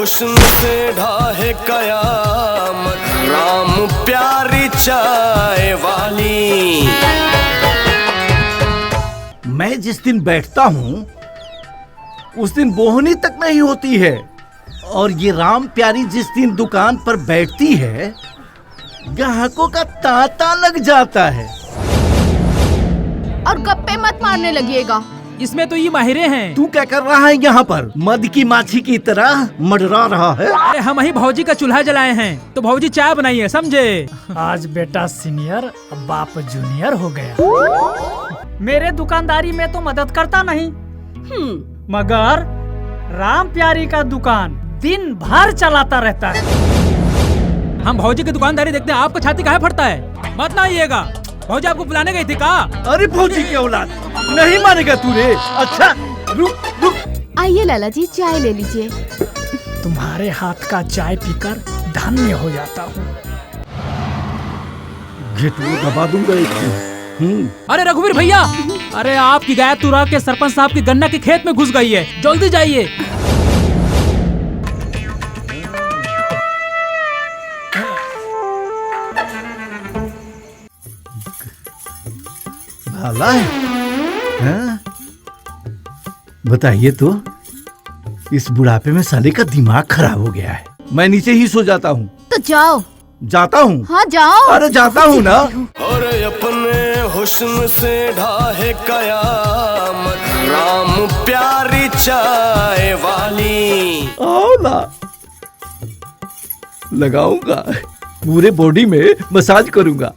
हुस्न से ढाहे कयामत, राम प्यारी चाय वाली। मैं जिस दिन बैठता हूँ उस दिन बोहनी तक नहीं होती है, और ये राम प्यारी जिस दिन दुकान पर बैठती है ग्राहकों का तांता लग जाता है। और गप्पे मत मारने लगिएगा। इसमें तो ये माहिरे हैं। तू क्या कर रहा है यहाँ पर? मद की माछी की तरह मंडरा रहा है। अरे हम ही भौजी का चूल्हा जलाए हैं तो भौजी चाय बनाई है, समझे? आज बेटा सीनियर बाप जूनियर हो गया। मेरे दुकानदारी में तो मदद करता नहीं, मगर राम प्यारी का दुकान दिन भर चलाता रहता है। हम भौजी की दुकानदारी देखते हैं, आपका छाती काहे फटता है? मत ना आइएगा, भौजी आपको बुलाने गई थी का? अरे फौजी की औलाद, नहीं मानेगा तू रे? अच्छा रुक रुक। आइए लाला जी, चाय ले लीजिए। तुम्हारे हाथ का चाय पीकर धन्य हो जाता हूँ। घेटू दबा दूंगा एक। अरे रघुवीर भैया, अरे आपकी गाय तुरा के सरपंच साहब की गन्ना के खेत में घुस गई है, जल्दी जाइए। भाला है? हाँ? बताइए तो, इस बुढ़ापे में साले का दिमाग खराब हो गया है। मैं नीचे ही सो जाता हूँ। तो जाओ। जाता हूँ। हाँ जाओ। अरे जाता हूँ ना। और अपने हुस्न से ढाहे कयामत, राम प्यारी चाय वाली। औला लगाऊंगा, पूरे बॉडी में मसाज करूंगा।